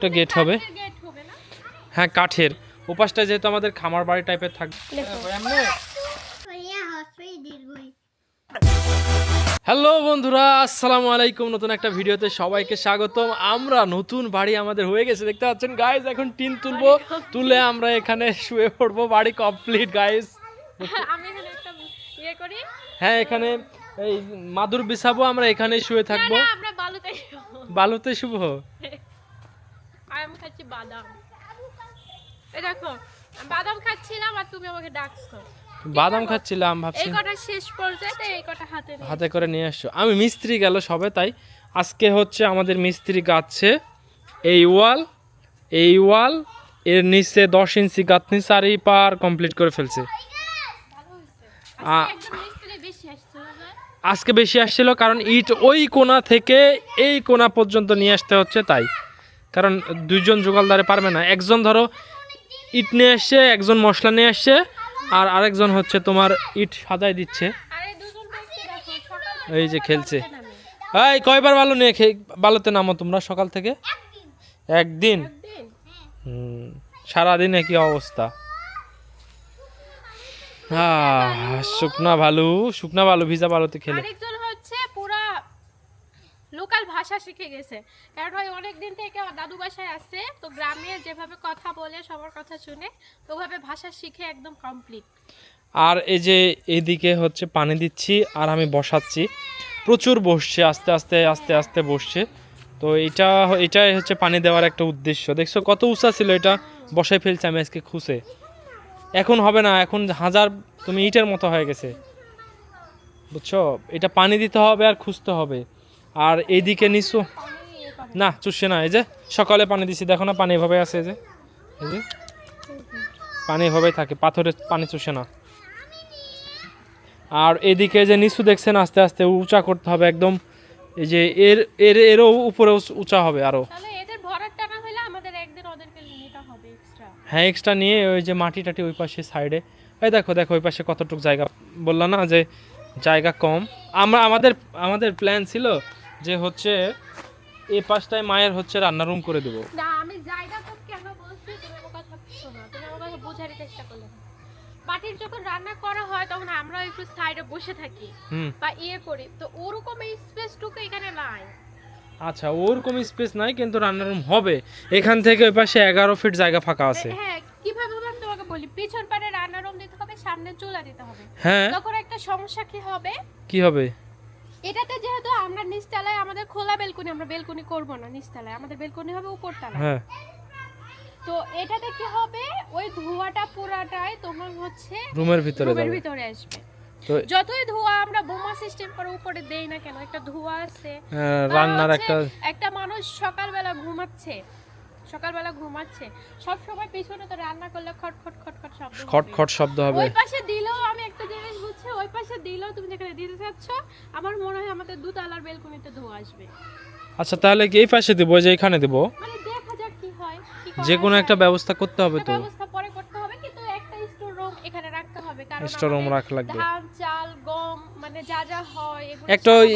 একটা গেট হবে। হ্যাঁ কাঠের, ওপাশটা যেহেতু আমাদের খামার বাড়ি টাইপের থাকবে। হ্যালো বন্ধুরা, আসসালামু আলাইকুম। নতুন একটা ভিডিওতে সবাইকে স্বাগতম। আমরা নতুন বাড়ি আমাদের হয়ে গেছে, দেখতে পাচ্ছেন গাইস। এখন টিন তুলবো, তুলে আমরা এখানে শুয়ে পড়বো। বাড়ি কমপ্লিট গাইস। হ্যাঁ এখানে এই মাদুর বিছাবো, আমরা এখানে শুয়ে থাকবো। বালুতে শুভ। আমি খাচ্ছি বাদাম। এই দেখো বাদাম খাচ্ছিলাম আর তুমি আমাকে ডাকছো। বাদাম খাচ্ছিলাম, ভাবছি এই কটা শেষ পর্যায়ে এই কটা হাতে করে নিয়ে আসছো। আমি মিস্ত্রি গেল সবে, তাই আজকে হচ্ছে আমাদের মিস্ত্রি গাচ্ছে এই ওয়াল এর নিচে 10 ইঞ্চি গাঁথনি চারি পার কমপ্লিট করে ফেলছে। আজকে বেশি আসছিল কারণ ইট ওই কোণা থেকে এই কোণা পর্যন্ত নিয়ে আসতে হচ্ছে, তাই কারণ দুইজন জোগালদারে পারবে না। একজন ধরো ইট নিয়ে আসছে, একজন মশলা নিয়ে আসছে, আর আরেকজন হচ্ছে তোমার ইট সাজাই দিচ্ছে। এই যে খেলছে। এই কয়বার বালু নিয়ে বালুতে নামো তোমরা সকাল থেকে? একদিন। সারাদিন একই অবস্থা। শুকনা বালু ভিজা বালুতে খেলে। আরেকজন হচ্ছে পুরা লোকাল ভাষা শিখে গেছে, কারণ ওই অনেকদিন থেকে দাদু বাসায় আছে, তো গ্রামে যেভাবে কথা বলে সবার কথা শুনে তো ওভাবে ভাষা শিখে একদম কমপ্লিট। আর এই যে এইদিকে হচ্ছে পানি দিচ্ছি আর আমি বসাচ্ছি, প্রচুর বসছে, আস্তে আস্তে বসছে। তো এটাই হচ্ছে পানি দেওয়ার একটা উদ্দেশ্য। দেখছো কত উঁচা ছিল, এটা বসাই ফেলছে আমি আজকে খুঁজে। এখন হবে না, এখন হাজার তুমি ইটের মতো হয়ে গেছে, বুঝছো? এটা পানি দিতে হবে আর খুঁজতে হবে। আর এইদিকে নিচু না চুষে না, এই যে সকালে পানি দিছি, দেখো না পানি এভাবে আছে, এই যে পানি এভাবেই থাকে, পাথরের পানি চুষে না। আর এদিকে যে নিচু দেখছেন, আস্তে আস্তে উঁচা করতে হবে একদম। এই যে এরও উপরে উঁচা হবে আরো। হ্যাঁ এক্সট্রা নিয়ে ওই যে মাটি টাটি ওই পাশে সাইডে, এই দেখো ওই পাশে কতটুকু জায়গা, বললাম না যে জায়গা কম। আমাদের প্ল্যান ছিল যে হচ্ছে এই পাশটায় মায়ের হচ্ছে রান্না রুম করে দেবো। না আমি জায়গা তো কেন বলছি, তুমি আমার কথা শোনো, তুমি আমার কথা বোঝার চেষ্টা করলে। মাটির যখন রান্না করা হয় তখন আমরা একটু সাইডে বসে থাকি বা করি, তো ওরকম স্পেসটুকু এখানে নাই। আচ্ছা ওরকম স্পেস নাই, কিন্তু রান্নার রুম হবে। এখান থেকে ওই পাশে 11 ফিট জায়গা ফাঁকা আছে। হ্যাঁ কিভাবে আমি তোমাকে বলি, পিছন পারে রান্নার রুম দিতে হবে, সামনে চুলা দিতে হবে। হ্যাঁ তখন একটা সমস্যা কি হবে এটাতে, যেহেতু আমরা নিচতলায় আমাদের খোলা বেলকনি, আমরা বেলকনি করব না নিচতলায়, আমাদের বেলকনি হবে উপরতলায়। হ্যাঁ তো এটাতে কি হবে, ওই ধোঁয়াটা পুরাটাই তোমার হচ্ছে রুমের ভিতরে আসবে। তো যতই ধোঁয়া আমরা বোমা সিস্টেম করে উপরে দেই না কেন, একটা ধোঁয়া আছে। রান্নার একটা মানুষ সকালবেলা ঘুমাচ্ছে সব সময় পিছনে তো রান্না করলে খটখট শব্দ হবে। ওই পাশে দিলেও আমি একটা জিনিস বুঝছি, ওই পাশে দিলেও তুমি যেখানে দিতে চাচ্ছ, আমার মনে হয় আমাদের দুতলার বেলকনিতে ধোঁয়া আসবে। আচ্ছা তাহলে কি এই পাশে দেবো, যে এখানে দেবো? মানে দেখা যাক কি হয়, যে কোনো একটা ব্যবস্থা করতে হবে। তো ব্যবস্থা পরে করতে হবে, কিন্তু একটা স্টোর রুম এখানে রাখতে হবে, কারণ স্টোর রুম রাখা লাগবে। ধান চাল গম মানে যা হয় এগুলো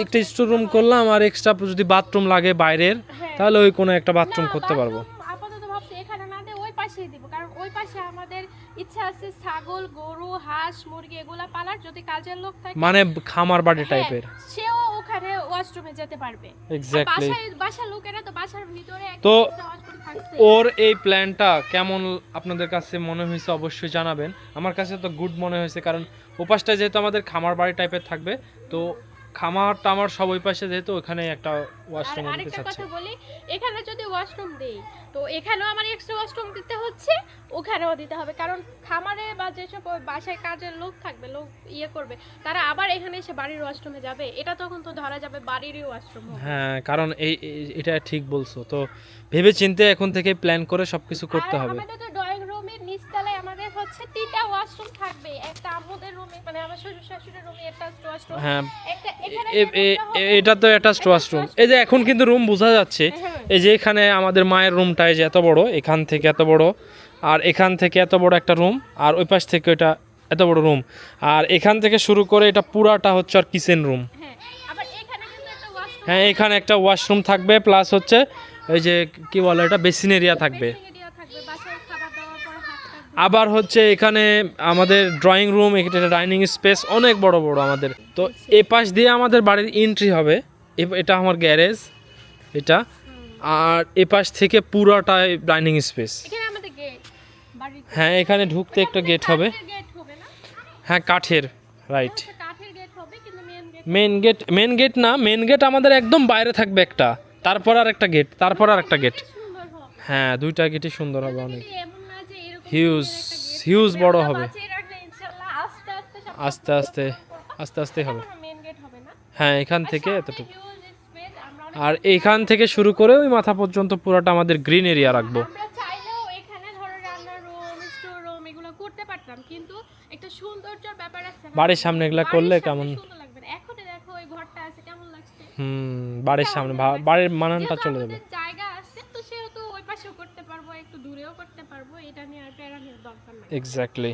একটা স্টোর রুম করলাম, আর এক্সট্রা যদি বাথরুম লাগে বাইরের, তাহলে ওই কোনো একটা বাথরুম করতে পারবো। আপাতত ভাবছি এখানে না দিয়ে ওই পাশেই দিব, কারণ ওই পাশে আমাদের ইচ্ছা আছে ছাগল গরু হাঁস মুরগি এগুলা পালার, যদি কাজের লোক থাকে মানে খামার বাড়ি টাইপের, সেও ওখানে ওয়াশরুমে যেতে পারবে। এক্স্যাক্টলি। বাসার লোকেরা তো বাসার ভিতরে তো ওর এই প্ল্যানটা কেমন আপনাদের কাছে মনে হয়েছে অবশ্যই জানাবেন। আমার কাছে তো গুড মনে হয়েছে, কারণ ওপাশটা যেহেতু আমাদের খামার বাড়ি টাইপের থাকবে, তো খামার টামার সব ওই পাশে, যেহেতু ওখানে একটা ওয়াশরুম দিতে চাচ্ছি। কথা বলি, এখানে যদি ওয়াশরুম দেই তো এখানেও আমার এক্সট্রা ওয়াশরুম দিতে হচ্ছে, ওখানেও দিতে হবে, কারণ খামারে বা যেসব বাসায় কাজের লোক থাকবে, লোক করবে, তারা আবার এখানে এসে বাড়ির ওয়াশরুমে যাবে, এটা তখন তো ধরা যাবে বাড়িরই ওয়াশরুম হবে। হ্যাঁ কারণ এটা ঠিক বলছো। তো ভেবে চিন্তে এখন থেকে প্ল্যান করে সবকিছু করতে হবে। আমাদের তো ড্রয়িং রুমের নিচতলায় আমাদের হচ্ছে 3টা ওয়াশরুম থাকবে, একটা আমাদের রুমে মানে আমার শ্বশুর শাশুড়ির রুমে একটা ওয়াশরুম, হ্যাঁ একটা এখানে এটা তো অ্যাটাচড ওয়াশরুম। এই যে এখন কিন্তু রুম বোঝা যাচ্ছে, এই যে এখানে আমাদের মায়ের রুমটা এই যে এত বড়, এখান থেকে এত বড়, আর এখান থেকে এত বড় একটা রুম, আর ওই পাশ থেকে এটা এত বড় রুম, আর এখান থেকে শুরু করে এটা পুরাটা হচ্ছে আর কিচেন রুম। হ্যাঁ এখানে একটা ওয়াশরুম থাকবে, প্লাস হচ্ছে এই যে কি বলে এটা বেসিন এরিয়া থাকবে। বেসিং এরিয়া থাকবে, বাসায় খাবার দাবার পর হাত টাত আবার হচ্ছে এখানে আমাদের ড্রয়িং রুম, এটা ডাইনিং স্পেস অনেক বড় বড় আমাদের। তো এ পাশ দিয়ে আমাদের বাড়ির এন্ট্রি হবে, এটা আমার গ্যারেজ এটা, আর এ পাশ থেকে পুরোটাই ডাইনিং স্পেস। এখানে আমাদের গেট বাড়িতে। হ্যাঁ এখানে ঢুকতে একটা গেট হবে, গেট হবে না? হ্যাঁ কাঠের, রাইট। আচ্ছা, কাঠের গেট হবে কিন্তু মেন গেট না, মেন গেট আমাদের একদম বাইরে থাকবে একটা, তারপর আর একটা গেট, তারপর আর একটা গেট। সুন্দর হবে। হ্যাঁ দুইটা গেটই সুন্দর হবে অনেক, কিন্তু এমন না যে এরকম হিউজ সুন্দর একটা gate হিউজ থাকবে, বড় আমরা হবে, বাঁচিয়ে রাখলে ইনশাআল্লাহ আস্তে আস্তে সব আস্তে আস্তে আস্তে আস্তেই হবে। মেন গেট হবে না। হ্যাঁ এখান আর থেকে সামনে এতটুকু, হিউজ স্পেস, আমরা অনেক আর এইখান থেকে শুরু করে ওই মাথা পর্যন্ত পুরোটা আমাদের গ্রিন এরিয়া রাখবো। আমরা চাইলেও এখানে ধরো রান্নার রুম, স্টোর রুম এগুলো করতে পারতাম, কিন্তু একটা সৌন্দর্যের ব্যাপার আছে না? বাড়ির সামনে এগুলা করলে বাড়ির সামনে কেমন, সুন্দর লাগবে না। এখন দেখো ওই ঘরটা আছে কেমন লাগছে। বাড়ির সামনে বাড়ির মানানটা যেহেতু চলে যাবে। আমাদের জায়গা আছে তো সেহেতু ওই পাশেও করতে পারবো, একটু দূরেও করতে পারবো, এটা নিয়ে আর প্যারা নেওয়ার দরকার নাই। এক্স্যাক্টলি।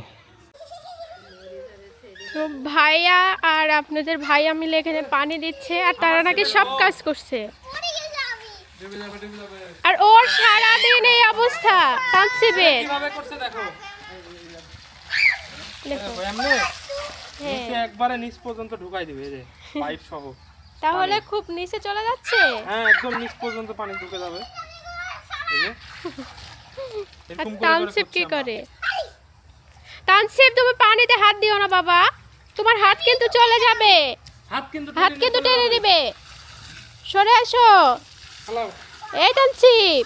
তো ভাইয়া আর আপনাদের ভাইয়া মিলে এখানে পানি দিচ্ছে, আর তারা নাকি সব কাজ করছে, আর ওর সারাদিন এই অবস্থা তানসিবের। কিভাবে করছে দেখো, দেখো। এমনি হ্যাঁ, নিচে একবারে নিচ পর্যন্ত ঢুকাই দিবে এই যে পাইপ সহ। তাহলে খুব নিচে চলে যাচ্ছে। হ্যাঁ একদম নিচ পর্যন্ত পানি ঢুকে যাবে এই যে। আর এরকম করে তানসিব করছি কি আমরা। করে? তানসিব তুমি পানিতে হাত দিও না বাবা, তোমার হাত কিন্তু চলে যাবে, হাত কিন্তু টেনে নেবে। সরে আসো। হ্যালো, এই তানসিব,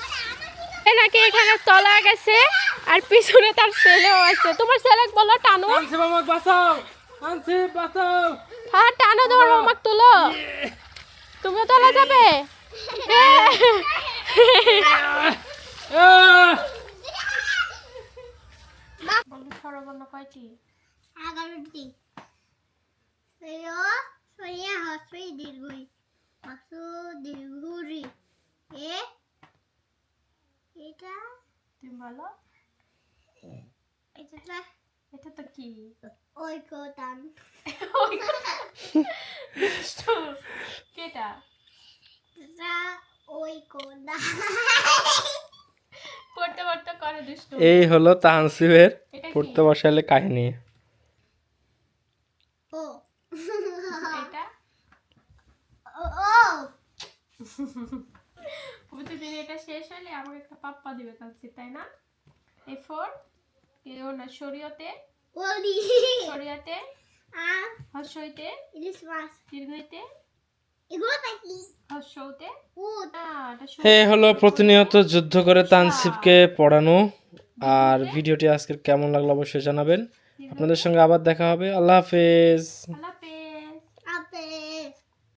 এ নাকি এখানে তলা গেছে, আর পিছনে তার ছেলেও আছে। তোমার ছেলে বলো টানো, আনসিব আমাকে বাঁচাও, আনসিব বাঁচাও। হ্যাঁ টানো, তোমার মামাক তুলো, তুমিও তলা যাবে। বলো স্বরবর্ণ কয়টি? 11টি। সরিয়া হস্রই দীর্ঘই মাসু দীর্ঘরি এটা তুমি বলো। এটা এটা তো কি? ঐকতান কেটা? এটা ঐকদা পড়তে পড়তে করে দুষ্ট। এই হলো তানসিবের এটা কি? পড়তে বসালে কাহিনী। ও এটা ও প্রতিদিন এটা শেষ হলে আমাকে একটা পাপ্পা দিবে তানসিব, তাই না? এই ফোর কেউ না, শরীয়তে, ওলি শরীয়তে, আ হর্ষইতে, ইলিশ মাছ দীর্ঘইতে, এগুলো নাকি হর্ষতে। ও এই হলো প্রতিনিয়ত যুদ্ধ করে তানসিবকে পড়ানো। আর ভিডিওটি আজকের কেমন লাগলো অবশ্যই জানাবেন। আপনাদের সঙ্গে আবার দেখা হবে। আল্লাহ হাফেজ। আল্লাহ